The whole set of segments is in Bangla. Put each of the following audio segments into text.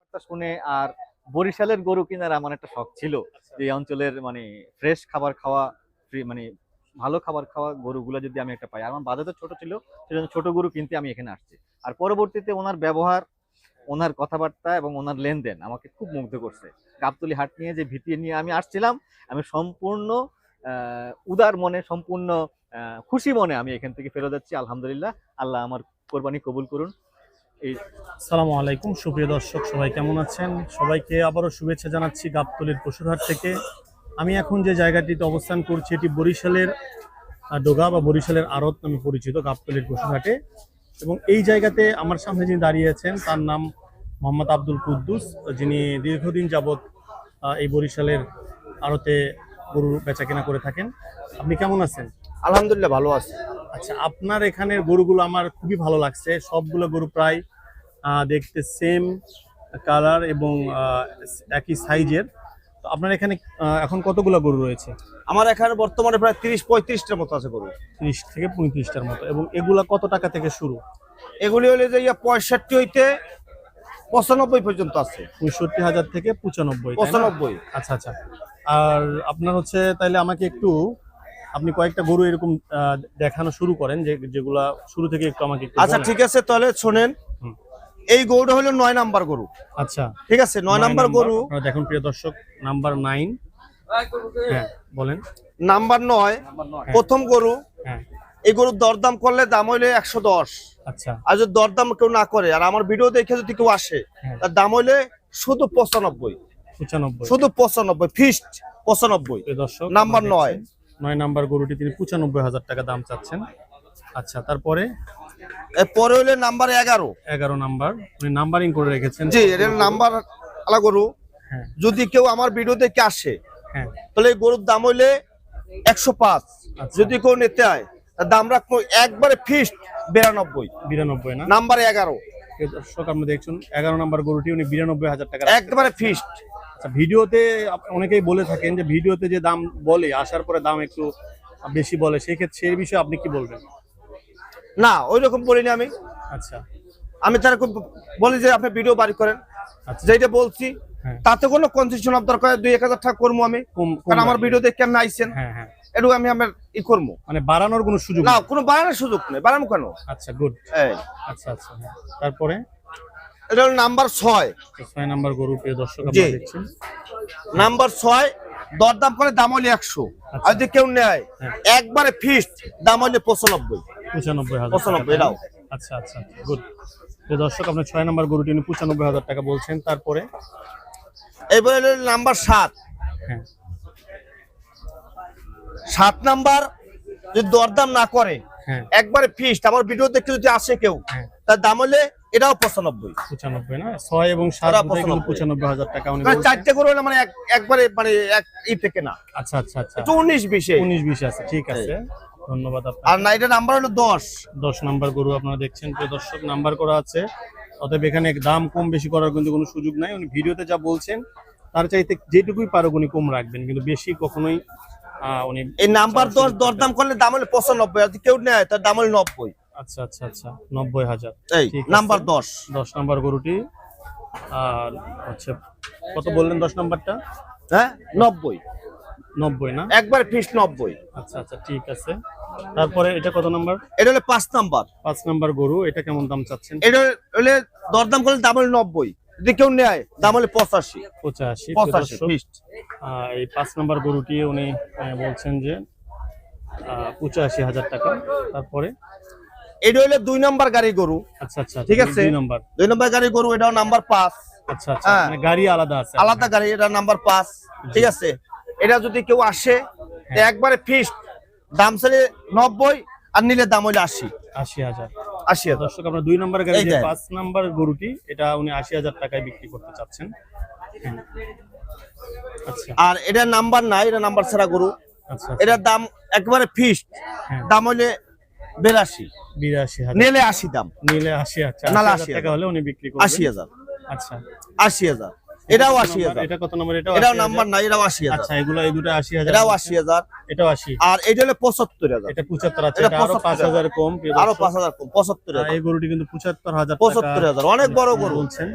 কথাবার্তা শুনে আর বরিশালের গরু কেনার আমার একটা শখ ছিল, যে এই অঞ্চলের মানে ফ্রেশ খাবার খাওয়া, মানে ভালো খাবার খাওয়া গরুগুলো যদি আমি একটা পাই। আর আমার বাজেট ছোট ছিল, সেজন্য ছোট গরু কিনতে আমি এখানে আসছি। আর পরবর্তীতে ওনার ব্যবহার, ওনার কথাবার্তা এবং ওনার লেনদেন আমাকে খুব মুগ্ধ করছে। গাবতলী হাট নিয়ে যে ভীতি নিয়ে আমি আসছিলাম, আমি সম্পূর্ণ উদার মনে, সম্পূর্ণ খুশি মনে আমি এখান থেকে ফেরত যাচ্ছি। আলহামদুলিল্লাহ, আল্লাহ আমার কোরবানি কবুল করুন। এই আসসালামু আলাইকুম সুপ্রিয় দর্শক, সবাই কেমন আছেন? সবাইকে আবারও শুভেচ্ছা জানাচ্ছি গাবতলীর পশুরহাট থেকে। আমি এখন যে জায়গাটিতে অবস্থান করছি এটি বরিশালের ডোগা বা বরিশালের আড়ত নামে পরিচিত, গাবতলীর পশুরহাটে। এবং এই জায়গাতে আমার সামনে যিনি দাঁড়িয়ে আছেন তার নাম মোহাম্মদ আব্দুল কুদ্দুস, যিনি দীর্ঘদিন যাবৎ এই বরিশালের আড়তে গরু বেচাকেনা করে থাকেন। আপনি কেমন আছেন? আলহামদুলিল্লাহ ভালো আছে। আচ্ছা, আপনার এখানের গরুগুলো আমার খুবই ভালো লাগছে। সবগুলো গরু প্রায় দেখতে সেম কালার এবং একই সাইজের। তো আপনার এখানে এখন কতগুলো গরু রয়েছে? আমার এখানে বর্তমানে প্রায় 30-35টার মতো আছে গরু। 30 থেকে 35টার মতো। এবং এগুলা কত টাকা থেকে শুরু? এগুলি হলে যে 65 হইতে 95 পর্যন্ত আছে। ৬৫,০০০ থেকে 95, 95। আচ্ছা আচ্ছা। আর আপনার হচ্ছে তাইলে আমাকে একটু আপনি কয়েকটা গরু এরকম দেখানো শুরু করেন, যেগুলা শুরু থেকে একটু আমাকে একটু আচ্ছা বলেন। ঠিক আছে, তাহলে শোনেন। এই গরুটা হলো 9 নাম্বার গরু। আচ্ছা ঠিক আছে, 9 নাম্বার গরু। আপনারা দেখুন প্রিয় দর্শক, নাম্বার 9। হ্যাঁ বলেন। নাম্বার 9 প্রথম গরু। হ্যাঁ এই গরুর দরদাম করলে দাম হইলে 110। আচ্ছা আর যদি দরদাম কেউ না করে আর আমার ভিডিও দেখে যদি কেউ আসে, তার দাম হইলে শুধু 95। 95, শুধু 95 ফিক্সড 95। প্রিয় দর্শক, নাম্বার 9 নাম্বার গরুটি তিনি 95,000 টাকা দাম চাচ্ছেন। আচ্ছা, তারপরে এরপরে হইলে নাম্বার 11 নাম্বার উনি নাম্বারিং করে রেখেছেন। জি, এটা নাম্বার আলা গরু। হ্যাঁ যদি কেউ আমার ভিডিও দেখে আসে, হ্যাঁ তাহলে এই গরুর দাম হইলে 105। আচ্ছা। যদি কেউ নিতে হয় তার দাম রাখবো একবারে ফিক্সড 92 না? নাম্বার 11 প্রিয় দর্শক, আপনি দেখছেন 11 নাম্বার গরুটি উনি 92,000 টাকা। একবারে ফিক্সড। আচ্ছা, ভিডিওতে অনেকেই বলে থাকেন যে ভিডিওতে যে দাম বলে আসার পরে দাম একটু বেশি বলে, সেই ক্ষেত্রে সেই বিষয়ে আপনি কি বলবেন? না, ওই রকম বলিনি আমি। আচ্ছা আমি তার বলি যে আপনি ভিডিও বাড়ি করেন, আচ্ছা। যেটা বলছি হ্যাঁ। তাতে কোনো কনসেশন আপনার দরকার 2-1,000 টাকা করবো আমি, কারণ আমার ভিডিও দেখে আপনি আইছেন। হ্যাঁ হ্যাঁ, একটু আমি আমার ই করবো, মানে বাড়ানোর কোনো সুযোগ না নেই? কোনো বাড়ানোর সুযোগ নেই। বাড়ানো কেন? আচ্ছা গুড। এই আচ্ছা আচ্ছা, হ্যাঁ। তারপরে এটা হলো নাম্বার 6। 6 নাম্বার গরু প্রিয় দর্শক, জি। আপনারা দেখছেন নাম্বার 6 দরদাম করে দাম হলে 100। আর যদি কেউ নেয় একবারে ফিক্সড দাম হলে 95। 95,000 এটাও। আচ্ছা আচ্ছা গুড। প্রিয় দর্শক, আপনার 6 নাম্বার গরুটি উনি 95,000 টাকা বলছেন। তারপরে এবারে হলো নাম্বার 7। হ্যাঁ 7 নাম্বার যদি দরদাম না করে হ্যাঁ একবারে ফিক্সড, আমার ভিডিও দেখে যদি আসে কেউ, হ্যাঁ, তার দাম হলে এটাও 95। 95 না? 6 এবং 7 দুটোই কিন্তু 95,000 টাকা উনি মানে বলছেন। 4টে করে হলে মানে একবারে মানে এক ই থেকে না, আচ্ছা আচ্ছা আচ্ছা, একটু 19-20। 19-20 আছে, ঠিক আছে, ধন্যবাদ আর আপনাকে। না, এটা নাম্বার হলো 10। 10 নাম্বার গরু আপনারা দেখছেন প্রিয় দর্শক, নাম্বার করা আছে। অতএব এখানে দাম কম বেশি করার কিন্তু কোনো সুযোগ নাই। উনি ভিডিওতে যা বলছেন তার চাইতে যেটুকুই পারো উনি কম রাখবেন, কিন্তু বেশি কখনোই উনি। এই নাম্বার 10 দরদাম করলে দাম হলো 95। আর যদি কেউ নেয় তার দাম হলো 90। আচ্ছা আচ্ছা আচ্ছা, 90,000। এই ঠিক আছে। নাম্বার 10 নাম্বার গরুটি আর হচ্ছে কত বললেন 10 নাম্বারটা? হ্যাঁ 90 90 না? একবারে ফিক্সড 90। আচ্ছা আচ্ছা, ঠিক আছে। তারপরে এটা কত নাম্বার? এটা হলো 5 নাম্বার। 5 নাম্বার গরু, এটা কেমন দাম চাচ্ছেন? এটা হলে দরদাম করলে দাম হলো 90। যদি কেউ নেয় দাম হলো 85। 85 ফিক্সড। এই 5 নাম্বার গরুটি উনি বলছেন যে 85,000 টাকা। তারপরে এটা হলো 2 নাম্বার গাড়ি গরু। আচ্ছা আচ্ছা, ঠিক আছে, 2 নাম্বার। 2 নাম্বার গাড়ি গরু, এটাও নাম্বার 5। আচ্ছা আচ্ছা, হ্যাঁ। মানে গাড়ি আলাদা আছে? আলাদা গাড়ি, এটা নাম্বার 5। ঠিক আছে, এটা যদি কেউ আসে তো একবারে ফিক্সড দাম ছেড়ে 90, আর নিলে দাম হইলে 80,000। 80,000। দর্শক, আমরা 2 নাম্বার গাড়ি, যে এইটাই। 5 নাম্বার গরুটি, এটা উনি 80,000 টাকায় বিক্রি করতে চাচ্ছেন। হ্যাঁ। আচ্ছা আর এটা নাম্বার নাই, এটা নাম্বার ছাড়া গরু। আচ্ছা, এটার দাম একবারে ফিক্সড হ্যাঁ। দাম হইলে 82। 82,000 নিলে 80 দাম, নিলে 80। আচ্ছা, নালে 80,000 টাকা হলে উনি বিক্রি করবেন। 80,000। আচ্ছা, 80,000। এটাও 80,000। এটা কত নম্বর? এটাও 80,000? নাম্বার নাই, এটাও 80,000। আচ্ছা, এগুলো এই দুটো 80,000। এটাও 80,000। এটাও 80। আর এটা হলো 75,000। এটা 75 আছে, এটা এটা আরো 5,000 কম। প্রিয় আরো দর্শক, 5,000 কম, 75,000। এই গরুটি কিন্তু 75,000 টাকা 75,000 অনেক বড় গরু বলছেন।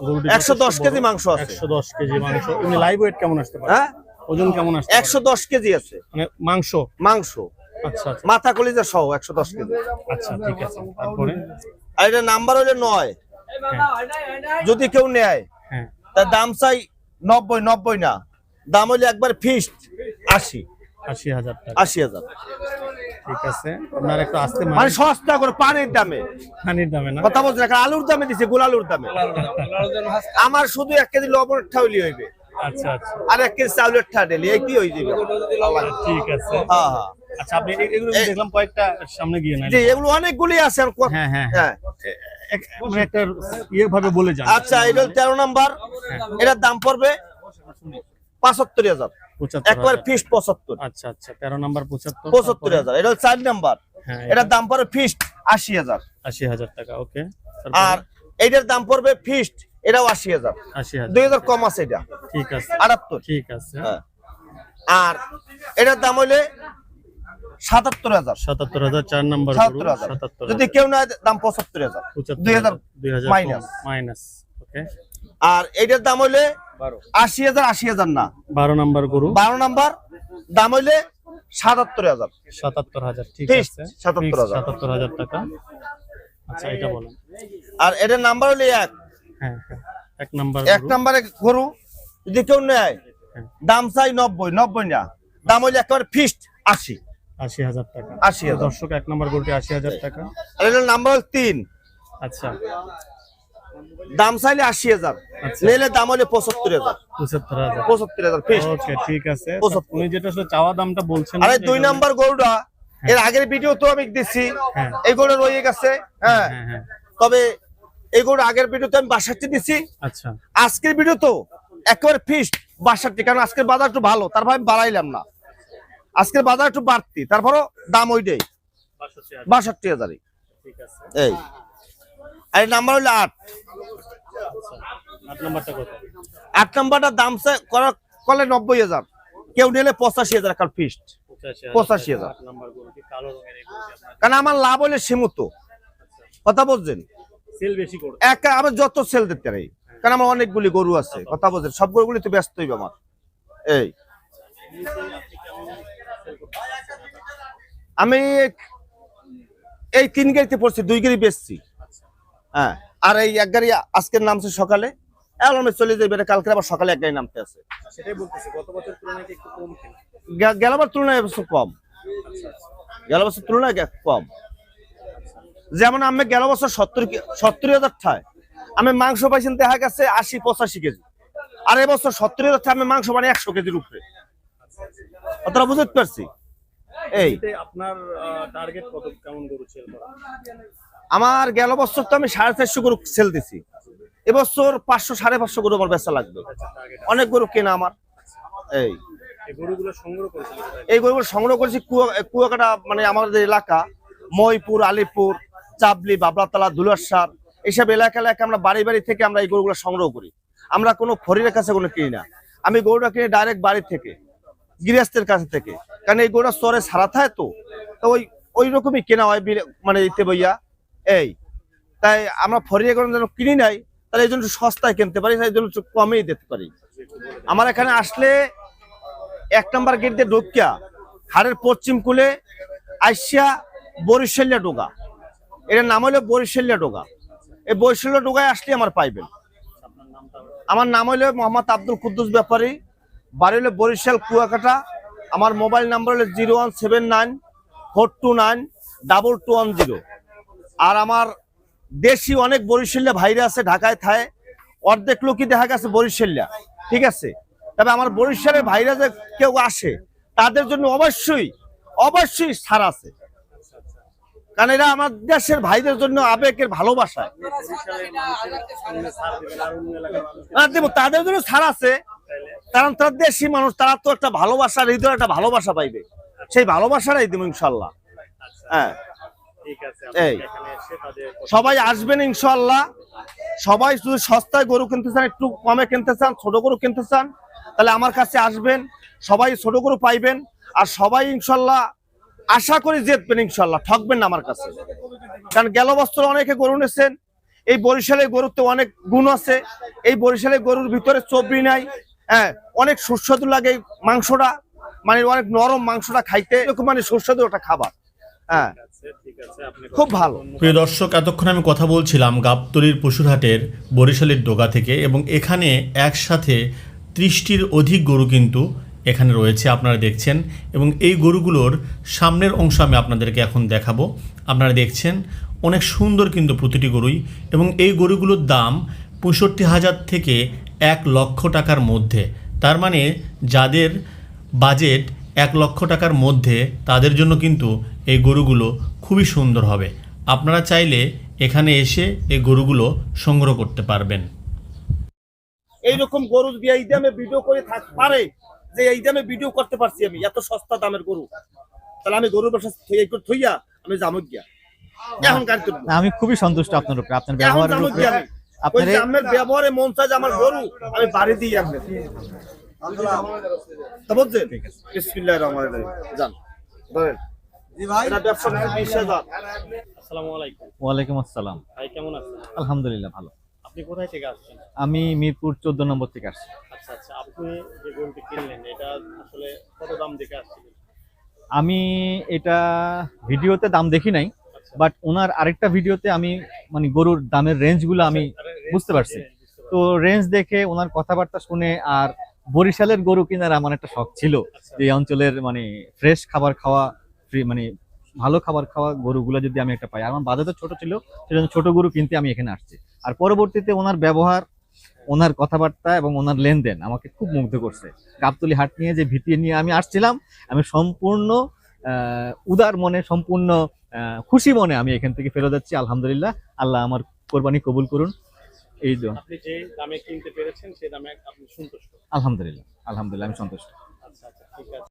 গরুটি 110 কেজি মাংস আছে। 110 কেজি মাংস। এমনি লাইভ ওয়েট কেমন আসতে পারে? হ্যাঁ, ওজন কেমন আসতে পারে? 110 কেজি আছে মানে মাংস। মাংস, আচ্ছা আচ্ছা মাথা কলিজা সহ 110 কেজি। আচ্ছা, ঠিক আছে। তারপরে আর এটা নাম্বার হলো 9। হ্যাঁ যদি কেউ নেয় হ্যাঁ তার দাম চাই 90 না, দাম হইলে একবার ফিক্সড 80। 80,000 টাকা। 80,000 ঠিক আছে, আপনার একটু আসতে মানে সস্তা করে পানির দামে পানির দামে না? কথা বলছে, একটা আলুর দামে দিছে, গোল আলুর দামে। আমার শুধু 1 কেজি লবণের ঠাউলি হইবে, আচ্ছা আচ্ছা, আর 1 কেজি চাউলের ঠাডেলি, এই কি হয়ে যাবে। ঠিক আছে। হ্যাঁ হ্যাঁ, আচ্ছা, আপনি এগুলো দেখলাম কয়েকটা সামনে গিয়ে না? জি এগুলো অনেকগুলি আছে আর হ্যাঁ হ্যাঁ হ্যাঁ। মানে একটা ইয়ে ভাবে বলে যান। আচ্ছা, এটা 13 নাম্বার, এটার দাম পড়বে 75,000, 75,000 একবার ফিক্সড 75। আচ্ছা আচ্ছা, 13 নাম্বার 75। 75,000, এটা 4 নাম্বার, হ্যাঁ, এটার দাম পড়বে ফিক্সড 80,000। 80,000 টাকা। ওকে, আর এইটার দাম পড়বে ফিক্সড, এটাও 80,000, 80,000। 2,000 কম আছে এটা, ঠিক আছে 78। ঠিক আছে। হ্যাঁ, আর এটার দাম হইলে 77,000। 77,000 4 নাম্বার গরু। 77,000, 77,000 যদি কেউ না দাম 75,000, 2000 মাইনাস। মাইনাস। ওকে, আর এইটার দাম হইলে 80,000, 80,000 না, 12 নাম্বার গরু। 12 নাম্বার, দাম হইলে 77,000। 77,000। ঠিক ঠিক, আছে, 77,000। 77,000 টাকা। আচ্ছা, এটা বলেন। আর এটার নাম্বার হইলে 1 হ্যাঁ হ্যাঁ, 1 নাম্বার 1 নাম্বারে গরু যদি কেউ নেয়, হ্যাঁ। দাম চাই 90 না, দাম হইলে একেবারে ফিক্সড 80। 80,000 টাকা। 80,000। দর্শক, 1 নাম্বার গরুটি 80,000 টাকা। আর এটার নাম্বার হল 3, আচ্ছা দাম চাইলে 80,000, আচ্ছা। নিলে দাম হলে 75,000। 75,000। 75,000 ফিক্সড। ওকে, ঠিক আছে। 75,000। উনি যেটা আসলে চাওয়া দামটা বলছেন, আরে 2 নাম্বার গরুটা এর আগের ভিডিও তো আমি দিচ্ছি, হ্যাঁ। এই গরু রয়ে গেছে। হ্যাঁ, হ্যাঁ হ্যাঁ, তবে এই গরু আগের ভিডিওতে আমি 62 দিচ্ছি, আচ্ছা আজকের ভিডিও তো একেবারে ফিক্সড 62, কারণ আজকের বাজার একটু ভালো, তারপর আমি বাড়াইলাম না। আজকের বাজার একটু বাড়তি, তারপরও দাম ওইটাই 62,000। ঠিক আছে। এই আর এই নাম্বার হলো 8। 8 নাম্বারটা কত? 8 নাম্বারটার দাম করলে 90,000, কেউ নিলে 85,000 কার ফিক্সড। 85,000। 8 নাম্বার গরুটি কালো রঙের, এই গরুটি আপনার কারণ আমার লাভ হলে সীমিত, কথা বলছেন, সেল বেশি করে। আমি যত সেল দিতে পারি, কারণ আমার অনেকগুলি গরু আছে, কথা বলছেন, সব গরুগুলি তো ব্যস্ত হইবে আমার। আমি এই 3 গাড়িতে পড়ছি, 2 গাড়ি বেচছি। হ্যাঁ, আর এই 1 গাড়ি আজকের নামছে সকালে, এলামে চলে যাবে, কালকে আবার সকালে 1 গাড়ি নামতে আছে। সেটাই বলতেছি, গত বছর তুলনায় একটু কম কেন? গেলবার তুলনায় এবছর কম, গেল বছর তুলনায় কম। যেমন আমি গেল বছর 70,000 ঠায় আমি মাংস পাইছেন দেখা গেছে 80-85 কেজি, আর এবছর 70,000 ঠায় আমি মাংস মানে 100 কেজির উপরে। আপনারা বুঝতে পারছি। এই আপনার টার্গেট কত, কেমন গরু সেল করা? আমার গেল বছর তো আমি 450 গরু সেল দিছি, এবছর 500-550 গরু আমার বেচা লাগবে। অনেক গরু কেনা আমার। এই গরুগুলো সংগ্রহ করেছেন? এই গরুগুলো সংগ্রহ করেছি কুয়াকাটা, মানে আমাদের এলাকা ময়পুর, আলিপুর, চাবলি, বাবলাতলা, দুলারসার, এইসব এলাকা আমরা বাড়ি বাড়ি থেকে আমরা এই গরুগুলো সংগ্রহ করি। আমরা কোনো ফরিরের কাছে কোনো কিনি না, আমি গরুটা কিনি ডাইরেক্ট বাড়ি থেকে, গৃহস্থের কাছে থেকে, কারণ এই গরুটা চরে ছাড়া থাকে তো ওই রকমই কেনা হয়, মানে ইতে বইয়া। এই তাই আমরা ফরিয়ে গরু যেন কিনি নাই, তাহলে এই জন্য সস্তায় কিনতে পারি, তাই জন্য কমেই দিতে পারি। আমার এখানে আসলে 1 নাম্বার গেট দিয়ে ঢুকিয়া হাড়ের পশ্চিম কুলে আইসিয়া বরিশালিয়া ডোগা, এটার নাম হলো বরিশালিয়া ডোগা। এই বরিশালিয়া ডোগায় আসলে আমার পাইবেন। আমার নাম হলো মোহাম্মদ আব্দুল কুদ্দুস ব্যাপারী, বাড়ি হলো বরিশাল কুয়াকাটা। আমার মোবাইল নাম্বার হলো 01794292210। আর আমার দেশি অনেক বরিশালিয়া ভাইরা আছে ঢাকায় থায়, অর্ধেক লোকই দেখা গেছে বরিশালিয়া, ঠিক আছে। তবে আমার বরিশালের ভাইরা যে কেউ আসে, তাদের জন্য অবশ্যই ছাড় আছে, কারণ এরা আমার দেশের ভাইদের জন্য আবেগের ভালোবাসা। তাদের জন্য ছাড় আছে, কারণ তারা দেশি মানুষ, তারা তো একটা ভালোবাসা, হৃদয় একটা ভালোবাসা পাইবে, সেই ভালোবাসাটাই দিব ইনশাল্লাহ। হ্যাঁ, এই সবাই আসবেন ইনশাল্লাহ। সবাই যদি সস্তায় গরু কিনতে চান, একটু কমে কিনতে চান, ছোট গরু কিনতে চান, তাহলে আমার কাছে আসবেন, সবাই ছোট গরু পাইবেন। আর সবাই ইনশাল্লাহ আশা করি জিতবেন ইনশাল্লাহ, ঠকবেন না আমার কাছে। কারণ গেল বছর অনেকে গরু নিয়েছেন, এই বরিশালের গরুর তো অনেক গুণ আছে। এই বরিশালের গরুর ভিতরে চর্বি নাই, হ্যাঁ, অনেক সুস্বাদু লাগে মাংসটা, মানে অনেক নরম মাংসটা খাইতে, এরকম মানে সুস্বাদু একটা খাবার। হ্যাঁ, খুব ভালো। প্রিয় দর্শক, এতক্ষণ আমি কথা বলছিলাম গাবতলীর পশুরহাটের বরিশালের ডোগা থেকে, এবং এখানে একসাথে 30টির অধিক গরু কিন্তু এখানে রয়েছে, আপনারা দেখছেন। এবং এই গরুগুলোর সামনের অংশ আমি আপনাদেরকে এখন দেখাবো। আপনারা দেখছেন অনেক সুন্দর কিন্তু প্রতিটি গরুই, এবং এই গরুগুলোর দাম 65,000 থেকে 1 লক্ষ টাকার মধ্যে। তার মানে যাদের বাজেট 1 লক্ষ টাকার মধ্যে, তাদের জন্য কিন্তু এই গরুগুলো খুবই সুন্দর হবে। আপনারা চাইলে এখানে এসে এই গরুগুলো সংগ্রহ করতে পারবেন। এইরকম গরু দিয়ে এই দামে ভিডিও করে পারে, যে এই দামে ভিডিও করতে পারছি আমি, এত সস্তা দামের গরু, তাহলে আমি গরুর ব্যবসা থইয়া আমি যাবো গিয়া এখন গাড়ি তুলবো। না, আমি খুবই সন্তুষ্ট আপনার উপরে, আপনার এখন ব্যবহারের যাবো উপরে। গিয়া আমি, ওই আপনার যে আমার ব্যবহারে মন চায় যে আমার গরু আমি বাড়ি দিই আপনি, তা বুঝছেন? বিসমিল্লাহির রহমানির রহিম, যান ধরেন। এটা ব্যবসা 20,000। আসসালামু আলাইকুম। ওয়ালাইকুম আসসালাম। ভাই কেমন আছেন? আলহামদুলিল্লাহ ভালো। আপনি কোথায় থেকে আসছেন? আমি মিরপুর 14 নম্বর থেকে আসছি। আচ্ছা আচ্ছা, আপনি যে গরুটি কিনলেন এটা আসলে কত দাম দেখে আসছিলেন? আমি এটা ভিডিওতে দাম দেখি নাই, বাট ওনার আরেকটা ভিডিওতে আমি মানে গরুর দামের রেঞ্জগুলো আমি বুঝতে পারছি। তো রেঞ্জ দেখে ওনার কথাবার্তা শুনে, আর বরিশালের গরু কেনার আমার একটা শখ ছিল যে এই অঞ্চলের মানে ফ্রেশ খাবার খাওয়া, মানে ভালো খাবার খাওয়া গরুগুলো যদি আমি একটা পাই। আর আমার বাজেট ছোট ছিল, সেজন্য ছোট গরু কিনতে আমি এখানে আসছি। আর পরবর্তীতে ওনার ব্যবহার, ওনার কথাবার্তা এবং ওনার লেনদেন আমাকে খুব মুগ্ধ করছে। গাবতলী হাট নিয়ে যে ভীতি নিয়ে আমি আসছিলাম, আমি সম্পূর্ণ উদার মনে, সম্পূর্ণ খুশি মনে আমি এখান থেকে ফেরত যাচ্ছি। আলহামদুলিল্লাহ, আল্লাহ আমার কোরবানি কবুল করুন। এই তো, আপনি যে দামে কিনতে পেরেছেন সেই দামে আপনি সন্তুষ্ট? আলহামদুলিল্লাহ, আলহামদুলিল্লাহ আমি সন্তুষ্ট। আচ্ছা আচ্ছা, ঠিক আছে।